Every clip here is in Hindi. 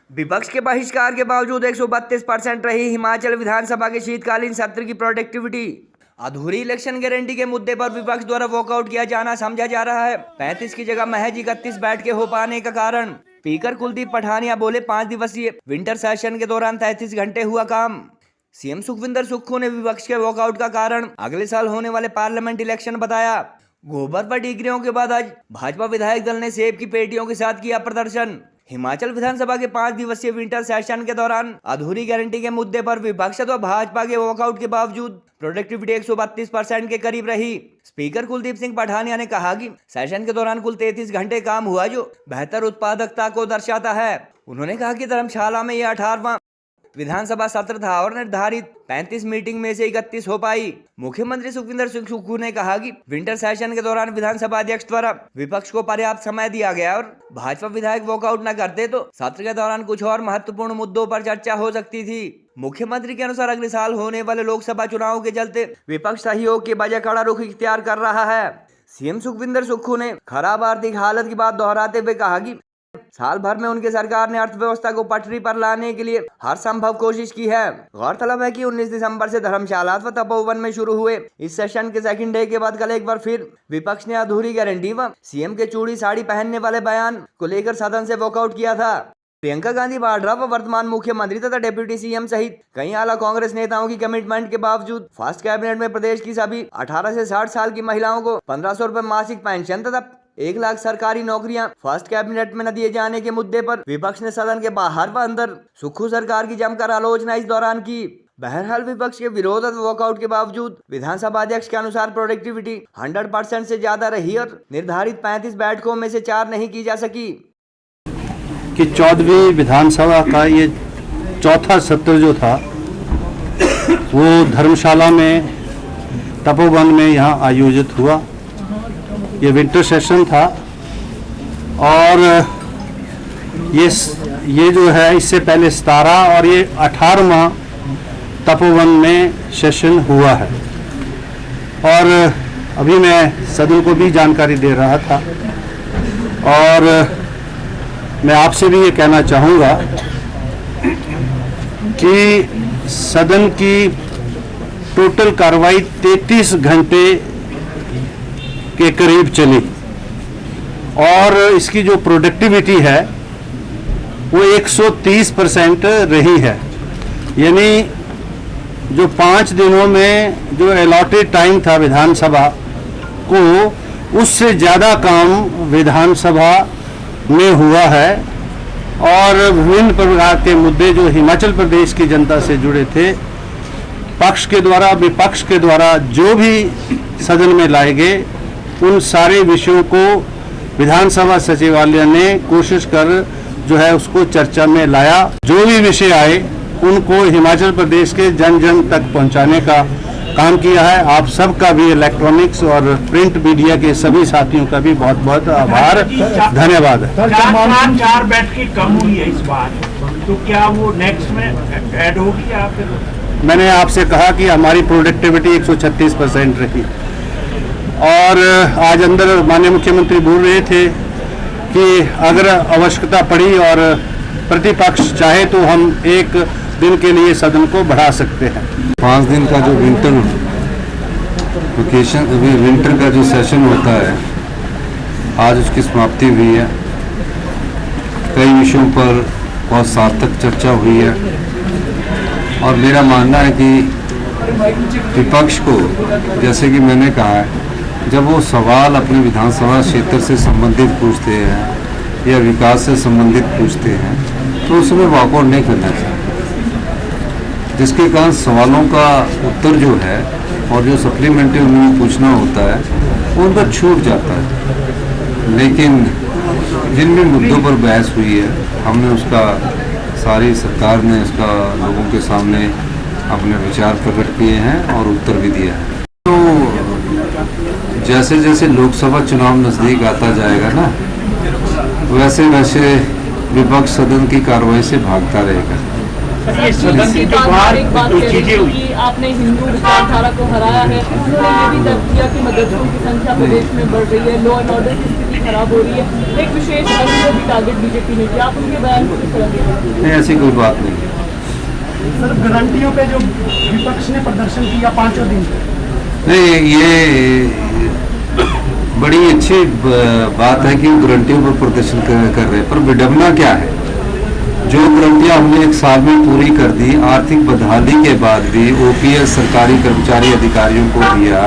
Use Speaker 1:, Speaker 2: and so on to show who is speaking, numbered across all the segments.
Speaker 1: विपक्ष के बहिष्कार के बावजूद 132% रही हिमाचल विधानसभा के शीतकालीन सत्र की प्रोडक्टिविटी। अधूरी इलेक्शन गारंटी के मुद्दे पर विपक्ष द्वारा वॉकआउट किया जाना समझा जा रहा है। 35 की जगह महज 31 बैठकें हो पाने का कारण। स्पीकर कुलदीप पठानिया बोले 5 दिवसीय विंटर सेशन के दौरान 33 घंटे हुआ काम। सीएम सुखविंदर सुक्खू ने विपक्ष के वॉकआउट का कारण अगले साल होने वाले पार्लियामेंट इलेक्शन बताया। गोबर पर डिग्रियों के बाद आज भाजपा विधायक दल ने सेब की पेटियों के साथ किया प्रदर्शन। हिमाचल विधानसभा के 5 दिवसीय विंटर सेशन के दौरान अधूरी गारंटी के मुद्दे पर विपक्ष व भाजपा के वॉकआउट के बावजूद प्रोडक्टिविटी 132% के करीब रही। स्पीकर कुलदीप सिंह पठानिया ने कहा कि सेशन के दौरान कुल 33 घंटे काम हुआ, जो बेहतर उत्पादकता को दर्शाता है। उन्होंने कहा कि धर्मशाला में यह 18वां विधानसभा सत्र था और निर्धारित 35 मीटिंग में से 31 हो पाई। मुख्यमंत्री सुखविंदर सिंह सुक्खू ने कहा कि विंटर सेशन के दौरान विधानसभा अध्यक्ष द्वारा विपक्ष को पर्याप्त समय दिया गया और भाजपा विधायक वॉकआउट न करते तो सत्र के दौरान कुछ और महत्वपूर्ण मुद्दों पर चर्चा हो सकती थी। मुख्यमंत्री के अनुसार अगले साल होने वाले लोकसभा चुनाव के चलते विपक्ष सहयोग के बजाय कड़ा रुख इख्तियार कर रहा है। सीएम सुखविंदर सुक्खू ने खराब आर्थिक हालत की बात दोहराते हुए कहा कि साल भर में उनकी सरकार ने अर्थव्यवस्था को पटरी पर लाने के लिए हर संभव कोशिश की है। गौरतलब है कि 19 दिसंबर से धर्मशाला व तपोवन में शुरू हुए इस सेशन के सेकंड डे के बाद कल एक बार फिर विपक्ष ने अधूरी गारंटी व सीएम के चूड़ी साड़ी पहनने वाले बयान को लेकर सदन से वॉकआउट किया था। प्रियंका गांधी वाड्रा व वर्तमान मुख्यमंत्री तथा डिप्टी सीएम सहित कई आला कांग्रेस नेताओं की कमिटमेंट के बावजूद फर्स्ट कैबिनेट में प्रदेश की सभी 18 से 60 साल की महिलाओं को 1500 रुपए मासिक पेंशन तथा 1 लाख सरकारी नौकरियां फर्स्ट कैबिनेट में न दिए जाने के मुद्दे पर विपक्ष ने सदन के बाहर व अंदर सुक्खू सरकार की जमकर आलोचना इस दौरान की। बहरहाल विपक्ष के विरोध और वॉकआउट के बावजूद विधानसभा अध्यक्ष के अनुसार प्रोडक्टिविटी 100% से ज्यादा रही और निर्धारित 35 बैठकों में से 4 नहीं की जा सकी।
Speaker 2: कि 14वीं विधानसभा का ये चौथा सत्र जो था वो धर्मशाला में तपोवन में यहाँ आयोजित हुआ। ये विंटर सेशन था और ये जो है इससे पहले 17 और ये 18वां तपोवन में सेशन हुआ है। और अभी मैं सदन को भी जानकारी दे रहा था और मैं आपसे भी ये कहना चाहूँगा कि सदन की टोटल कार्रवाई 33 घंटे के करीब चली और इसकी जो प्रोडक्टिविटी है वो 130% रही है। यानी जो 5 दिनों में जो अलॉटेड टाइम था विधानसभा को, उससे ज़्यादा काम विधानसभा में हुआ है। और विभिन्न प्रकार के मुद्दे जो हिमाचल प्रदेश की जनता से जुड़े थे, पक्ष के द्वारा विपक्ष के द्वारा जो भी सदन में लाए गए, उन सारे विषयों को विधानसभा सचिवालय ने कोशिश कर जो है उसको चर्चा में लाया। जो भी विषय आए उनको हिमाचल प्रदेश के जन जन तक पहुंचाने का काम किया है। आप सबका भी, इलेक्ट्रॉनिक्स और प्रिंट मीडिया के सभी साथियों का भी बहुत बहुत आभार, धन्यवाद है।
Speaker 3: 4 बैठकें कम हुई है इस बार, तो क्या वो नेक्स्ट में ऐड होगी या फिर?
Speaker 2: मैंने आपसे कहा कि हमारी प्रोडक्टिविटी 136% रही और आज अंदर माननीय मुख्यमंत्री बोल रहे थे कि अगर आवश्यकता पड़ी और प्रतिपक्ष चाहे तो हम 1 दिन के लिए सदन को बढ़ा सकते हैं।
Speaker 4: 5 दिन का जो विंटर वेकेशन, विंटर का जो सेशन होता है, आज उसकी समाप्ति हुई है। कई विषयों पर बहुत सार्थक चर्चा हुई है और मेरा मानना है कि विपक्ष को, जैसे कि मैंने कहा है, जब वो सवाल अपने विधानसभा क्षेत्र से संबंधित पूछते हैं या विकास से संबंधित पूछते हैं तो उसमें वॉकआउट नहीं करना चाहिए, जिसके कारण सवालों का उत्तर जो है और जो सप्लीमेंट्री उन्हें पूछना होता है वो उनका छूट जाता है। लेकिन जिन भी मुद्दों पर बहस हुई है, हमने उसका, सारी सरकार ने उसका लोगों के सामने अपने विचार प्रकट किए हैं और उत्तर भी दिया है। तो जैसे जैसे लोकसभा चुनाव नज़दीक आता जाएगा ना, वैसे वैसे विपक्ष सदन की कार्रवाई से भागता रहेगा।
Speaker 3: ये सदन
Speaker 5: इसके
Speaker 3: के
Speaker 5: बाद
Speaker 3: बाहर
Speaker 5: एक बात
Speaker 3: कोई
Speaker 5: कह
Speaker 3: चीजें
Speaker 5: रही
Speaker 3: हुई
Speaker 5: थी कि आपने हिंदू विचारधारा को हराया है। उन्होंने ये भी तर्क किया कि मदरसों की संख्या प्रदेश में बढ़ रही है, लॉ एंड ऑर्डर की स्थिति खराब हो रही है। एक विशेष वर्ग को भी टारगेट बीजेपी ने किया। आप उनके बयान को किस तरह देखते हैं?
Speaker 4: नहीं, ऐसी कोई बात नहीं है।
Speaker 6: सर, गारंटियों पे जो विपक्ष ने प्रदर्शन किया 5 दिन,
Speaker 4: नहीं, ये बड़ी अच्छी बात है कि गारंटियों पर प्रदर्शन कर रहे हैं, पर विडंबना क्या है? जो गारंटियां हमने 1 साल में पूरी कर दी, आर्थिक बदहाली के बाद भी ओपीएस सरकारी कर्मचारी अधिकारियों को दिया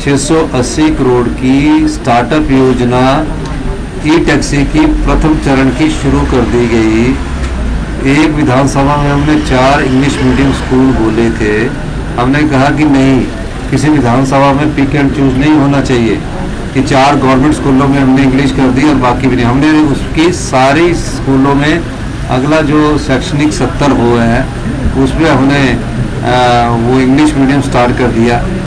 Speaker 4: 680 करोड़ की स्टार्टअप योजना, ई टैक्सी की प्रथम चरण की शुरू कर दी गई। एक विधानसभा में हमने 4 इंग्लिश मीडियम स्कूल बोले थे। हमने कहा कि नहीं, किसी विधानसभा में पिक एंड चूज नहीं होना चाहिए कि 4 गवर्नमेंट स्कूलों में हमने इंग्लिश कर दी और बाकी भी नहीं। हमने उसकी सारी स्कूलों में अगला जो शैक्षणिक 70 हुए हैं उसमें हमने वो इंग्लिश मीडियम स्टार्ट कर दिया।